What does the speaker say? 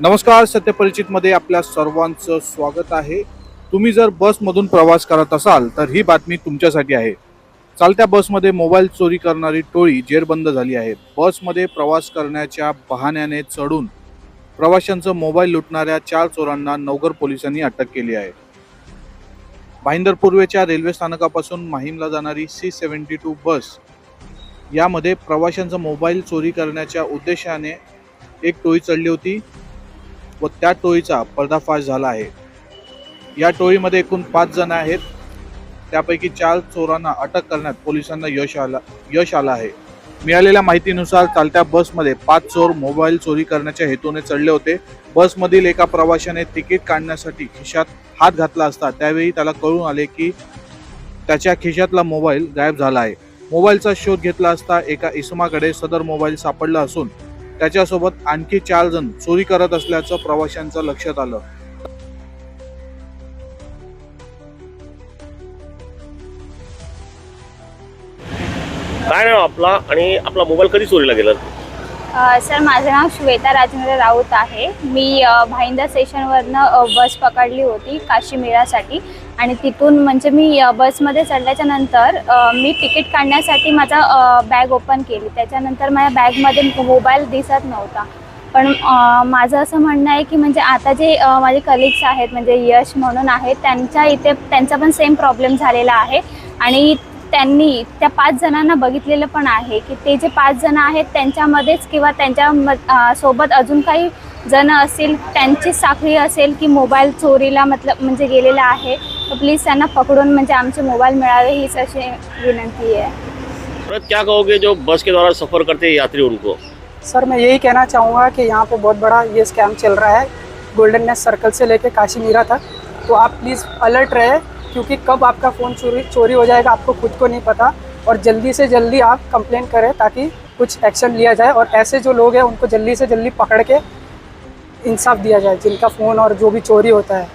नमस्कार, सत्यपरिचितमध्ये आपल्या सर्वांचं स्वागत आहे. तुम्ही जर बसमधून प्रवास करत असाल तर ही बातमी तुमच्यासाठी आहे. चालत्या बसमध्ये मोबाईल चोरी करणारी टोळी जेरबंद झाली आहे. बसमध्ये प्रवास करण्याच्या बहाण्याने चढून प्रवाशांचा मोबाईल लुटणाऱ्या 4 चोरांना नवघर पोलिसांनी अटक केली आहे. भाईंदर पूर्वेच्या रेल्वे स्थानकापासून माहीमला जाणारी C72 बस यामध्ये प्रवाशांचा मोबाईल चोरी करण्याच्या उद्देशाने एक टोळी चढली होती व त्या टोळीचा पर्दाफाश झाला आहे. या टोळीमध्ये एकूण 5 जण आहेत. त्यापैकी 4 चोरांना अटक करण्यात पोलिसांना यश आलं आहे. मिळालेल्या माहितीनुसार चालत्या बसमध्ये 5 चोर मोबाईल चोरी करण्याच्या हेतूने चढले होते. बसमधील एका प्रवाशाने तिकीट काढण्यासाठी खिशात हात घातला असता त्यावेळी त्याला कळून आले की त्याच्या खिशातला मोबाईल गायब झाला आहे. मोबाईलचा शोध घेतला असता एका इसमाकडे सदर मोबाईल सापडला असून त्याच्यासोबत आणखी 4 जण चोरी करत असल्याचं प्रवाशांच्या लक्षात आलं. काय नाव आपला आणि आपला मोबाईल कधी चोरीला गेला? सर, माझं नाव श्वेता राजेंद्र राऊत आहे. मी भाईंदर स्टेशनवरनं बस पकडली होती काशीमीरासाठी आणि तिथून म्हणजे मी बसमध्ये चढल्याच्या नंतर मी तिकीट काढण्यासाठी माझा बॅग ओपन केली. त्याच्यानंतर माझ्या बॅगमध्ये मोबाईल दिसत नव्हता. पण माझं असं म्हणणं आहे की म्हणजे आता जे माझे कलिग्स आहेत म्हणजे यश म्हणून आहेत त्यांच्या इथे त्यांचा पण सेम प्रॉब्लेम झालेला आहे आणि त्यांनी त्या 5 जणांना बघितलेलं पण आहे की ते जे 5 जण आहेत त्यांच्यामध्येच किंवा त्यांच्या सोबत अजून काही जण असतील त्यांची साखळी असेल की मोबाईल चोरीला म्हणजे गेलेला आहे. तर प्लीज त्यांना पकडून म्हणजे आमचे मोबाईल मिळावे हीच अशी विनंती आहे. क्या कहोगे जो बस के द्वारा सफर करते हैं यात्री उनको? सर, मैं यही कहना चाहूँगा कि यहाँ पे बहुत बड़ा ये स्कैम चल रहा है गोल्डन नेस्ट सर्कल से लेके काशीमीरा तक. तो आप प्लीज़ अलर्ट रहे क्योंकि कब आपका फ़ोन चोरी हो जाएगा आपको खुद को नहीं पता. और जल्दी से जल्दी आप कंप्लेन करें ताकि कुछ एक्शन लिया जाए और ऐसे जो लोग हैं उनको जल्दी से जल्दी पकड़ के इंसाफ दिया जाए जिनका फ़ोन और जो भी चोरी होता है.